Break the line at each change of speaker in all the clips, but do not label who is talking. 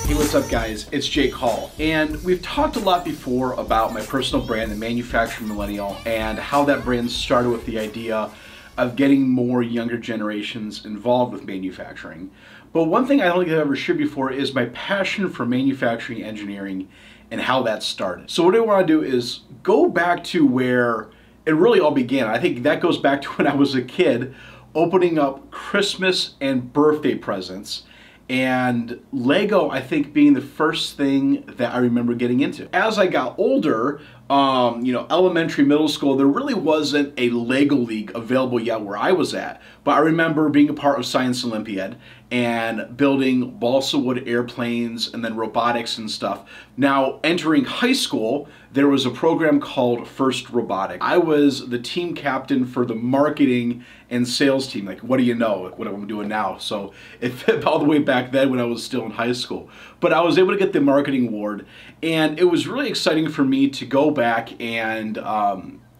Hey, what's up guys? It's Jake Hall, and we've talked a lot before about my personal brand, The Manufacturing Millennial, and how that brand started with the idea of getting more younger generations involved with manufacturing. But one thing I don't think I've ever shared before is my passion for manufacturing engineering and how that started. So what I want to do is go back to where it really all began. I think that goes back to when I was a kid opening up Christmas and birthday presents, and Lego, I think, being the first thing that I remember getting into. As I got older, elementary, middle school, there really wasn't a Lego League available yet where I was at. But I remember being a part of Science Olympiad and building balsa wood airplanes and then robotics and stuff. Now, entering high school, there was a program called First Robotic. I was the team captain for the marketing and sales team. Like, what do you know? Like, what I'm doing now. So it fit all the way back then when I was still in high school. But I was able to get the marketing award, and it was really exciting for me to go back and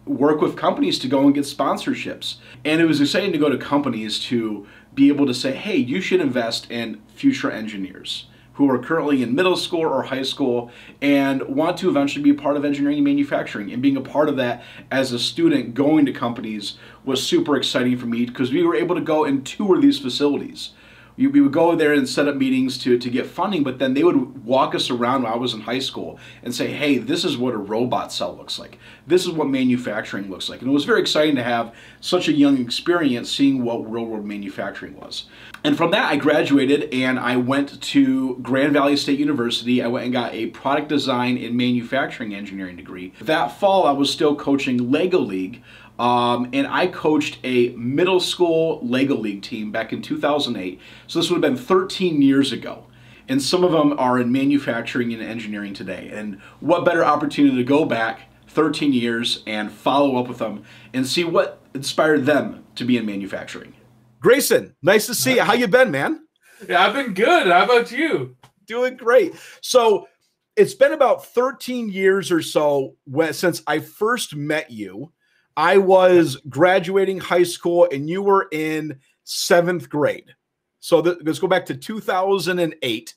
work with companies to go and get sponsorships. And it was exciting to go to companies to be able to say, hey, you should invest in future engineers who are currently in middle school or high school and want to eventually be part of engineering and manufacturing. And being a part of that as a student going to companies was super exciting for me because we were able to go and tour these facilities. We would go there and set up meetings to get funding, but then they would walk us around when I was in high school and say, hey, this is what a robot cell looks like. This is what manufacturing looks like. And it was very exciting to have such a young experience seeing what real world manufacturing was. And from that, I graduated and I went to Grand Valley State University. I went and got a product design and manufacturing engineering degree. That fall, I was still coaching Lego League. And I coached a middle school Lego League team back in 2008. So this would have been 13 years ago. And some of them are in manufacturing and engineering today. And what better opportunity to go back 13 years and follow up with them and see what inspired them to be in manufacturing. Grayson, nice to see you. How you been, man?
Yeah, I've been good. How about you?
Doing great. So it's been about 13 years or so since I first met you. I was graduating high school and you were in 7th grade. So let's go back to 2008.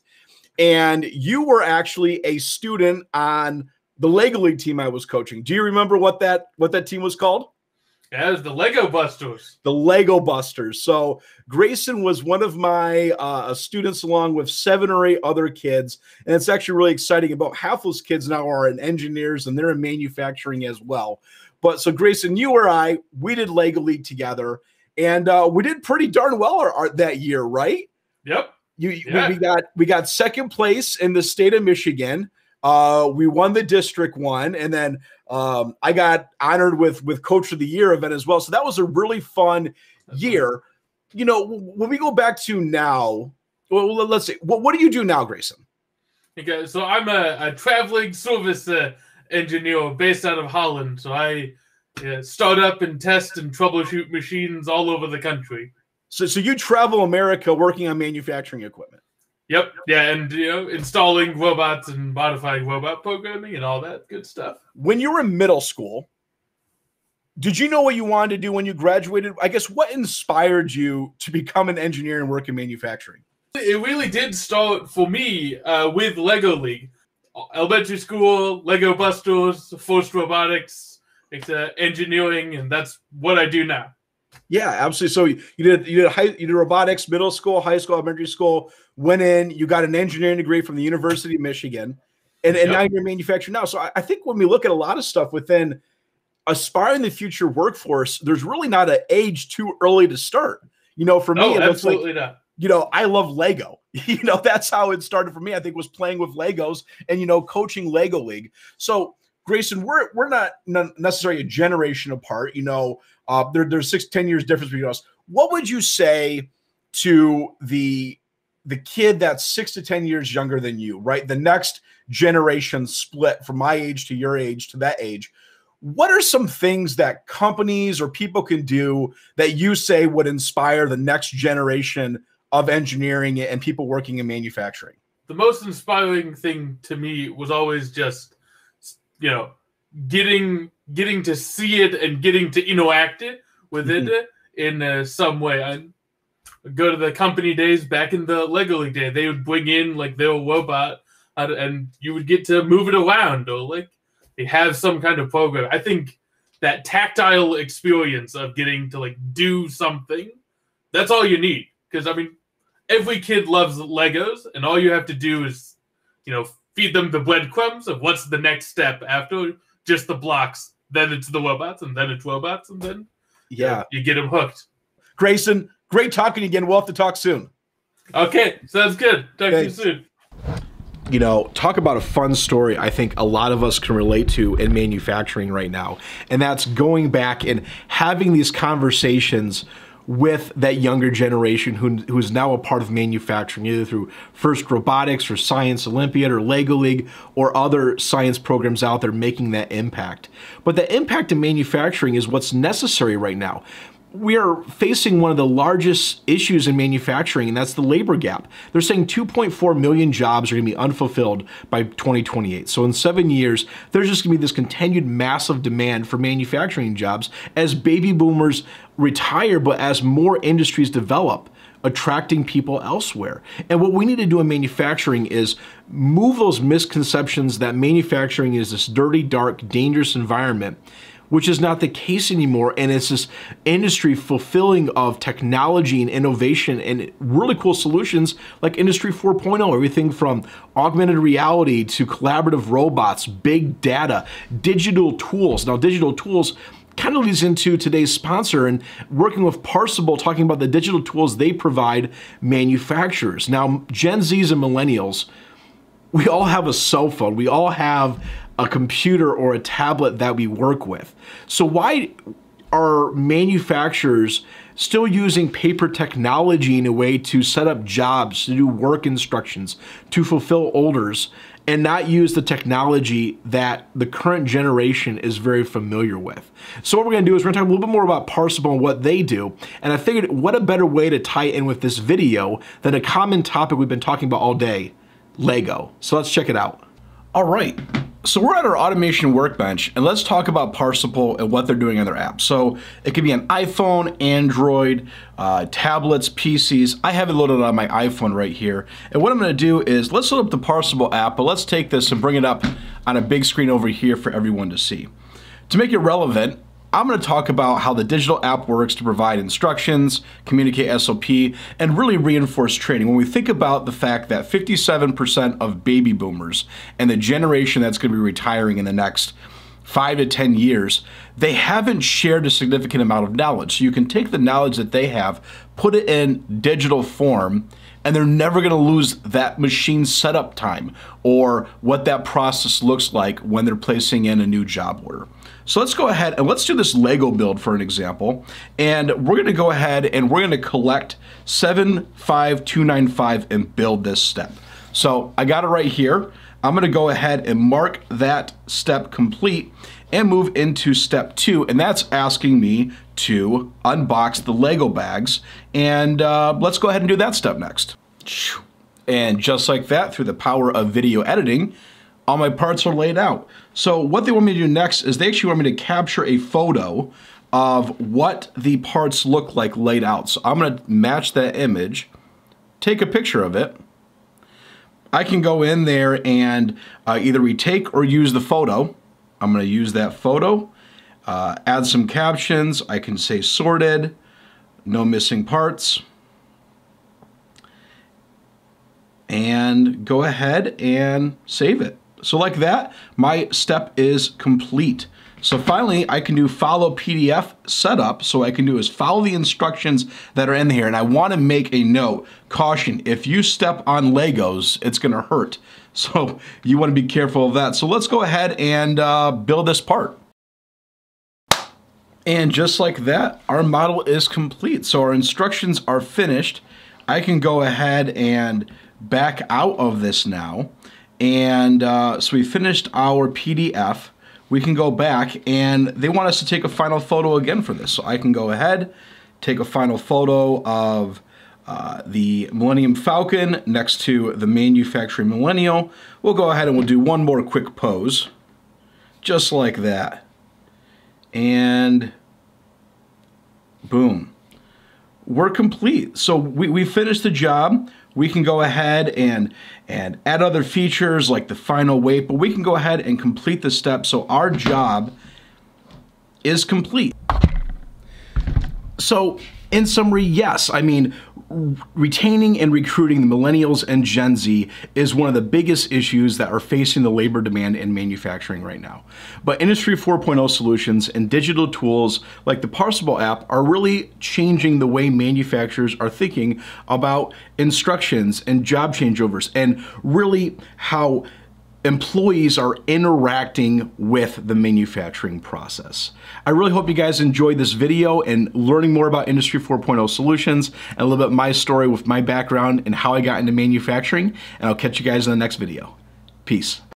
And you were actually a student on the Lego League team I was coaching. Do you remember what that team was called?
Yeah, it was the Lego Busters.
The Lego Busters. So Grayson was one of my students along with 7 or 8 other kids. And it's actually really exciting. About half those kids now are in engineers and they're in manufacturing as well. But so Grayson, you or I, we did Lego League together, and we did pretty darn well that year, right?
Yep.
We got 2nd place in the state of Michigan. We won the District 1, and then I got honored with Coach of the Year event as well. So that was a really fun year. You know, when we go back to now, well, let's see, what do you do now, Grayson?
Okay, so I'm a traveling service engineer based out of Holland. So I start up and test and troubleshoot machines all over the country.
So you travel America working on manufacturing equipment.
Yep. Yeah, and installing robots and modifying robot programming and all that good stuff.
When you were in middle school, did you know what you wanted to do when you graduated? I guess what inspired you to become an engineer and work in manufacturing?
It really did start for me with Lego League. Elementary school, Lego Busters, First Robotics, engineering, and that's what I do now.
Yeah, absolutely. So you did robotics, middle school, high school, elementary school. Went in, you got an engineering degree from the University of Michigan, and now you're in manufacturing now. So I think when we look at a lot of stuff within aspiring the future workforce, there's really not an age too early to start. You know, for me,
absolutely not.
You know, I love Lego. You know, that's how it started for me. I think was playing with Legos and, coaching Lego League. So, Grayson, we're not necessarily a generation apart. You know, there's 6-10 years difference between us. What would you say to the kid that's 6 to 10 years younger than you, right? The next generation split from my age to your age to that age. What are some things that companies or people can do that you say would inspire the next generation of engineering and people working in manufacturing?
The most inspiring thing to me was always just, getting to see it and getting to interact it with it in some way. go to the company days back in the Lego League day. They would bring in like their robot, and you would get to move it around, or like they have some kind of program. I think that tactile experience of getting to like do something, that's all you need. Because I mean, every kid loves Legos, and all you have to do is, feed them the breadcrumbs of what's the next step after just the blocks. Then it's the robots, and then it's robots, and then you get them hooked.
Grayson, great talking again. We'll have to talk soon.
Okay, sounds good. Talk to you soon.
Talk about a fun story I think a lot of us can relate to in manufacturing right now. And that's going back and having these conversations with that younger generation who is now a part of manufacturing, either through FIRST Robotics or Science Olympiad or Lego League or other science programs out there making that impact. But the impact in manufacturing is what's necessary right now. We are facing one of the largest issues in manufacturing, and that's the labor gap. They're saying 2.4 million jobs are going to be unfulfilled by 2028. So in 7 years, there's just going to be this continued massive demand for manufacturing jobs as baby boomers retire, but as more industries develop, attracting people elsewhere. And what we need to do in manufacturing is move those misconceptions that manufacturing is this dirty, dark, dangerous environment, which is not the case anymore, and it's this industry fulfilling of technology and innovation and really cool solutions like Industry 4.0, everything from augmented reality to collaborative robots, big data, digital tools. Now, digital tools kind of leads into today's sponsor and working with Parsable, talking about the digital tools they provide manufacturers. Now, Gen Zs and millennials, we all have a cell phone. We all have a computer or a tablet that we work with. So why are manufacturers still using paper technology in a way to set up jobs, to do work instructions, to fulfill orders, and not use the technology that the current generation is very familiar with? So what we're going to do is we're going to talk a little bit more about Parsable and what they do. And I figured what a better way to tie in with this video than a common topic we've been talking about all day, Lego. So let's check it out.
All right. So we're at our automation workbench, and let's talk about Parsable and what they're doing on their app. So it could be an iPhone, Android, tablets, PCs. I have it loaded on my iPhone right here. And what I'm going to do is let's load up the Parsable app, but let's take this and bring it up on a big screen over here for everyone to see. To make it relevant, I'm going to talk about how the digital app works to provide instructions, communicate SOP, and really reinforce training. When we think about the fact that 57% of baby boomers and the generation that's going to be retiring in the next 5 to 10 years, they haven't shared a significant amount of knowledge. So you can take the knowledge that they have, put it in digital form, and they're never going to lose that machine setup time or what that process looks like when they're placing in a new job order. So let's go ahead and let's do this Lego build for an example. And we're going to go ahead and we're going to collect 75295 and build this step. So I got it right here. I'm going to go ahead and mark that step complete and move into step 2. And that's asking me to unbox the Lego bags. And let's go ahead and do that step next. And just like that, through the power of video editing, all my parts are laid out. So what they want me to do next is they actually want me to capture a photo of what the parts look like laid out. So I'm going to match that image, take a picture of it. I can go in there and either retake or use the photo. I'm going to use that photo, add some captions. I can say sorted, no missing parts, and go ahead and save it. So like that, my step is complete. So finally, I can do follow PDF setup. So what I can do is follow the instructions that are in here. And I want to make a note, caution, if you step on Legos, it's going to hurt. So you want to be careful of that. So let's go ahead and build this part. And just like that, our model is complete. So our instructions are finished. I can go ahead and back out of this now. And so we finished our PDF. We can go back and they want us to take a final photo again for this. So I can go ahead, take a final photo of the Millennium Falcon next to the manufacturing Millennial. We'll go ahead and we'll do one more quick pose, just like that. And boom.
we're complete. So we finished the job. We can go ahead and add other features like the final weight, but we can go ahead and complete the step. So our job is complete. So in summary, yes, I mean, retaining and recruiting the millennials and Gen Z is one of the biggest issues that are facing the labor demand in manufacturing right now. But Industry 4.0 solutions and digital tools like the Parsable app are really changing the way manufacturers are thinking about instructions and job changeovers, and really how employees are interacting with the manufacturing process. I really hope you guys enjoyed this video and learning more about Industry 4.0 solutions and a little bit my story with my background and how I got into manufacturing. And I'll catch you guys in the next video. Peace.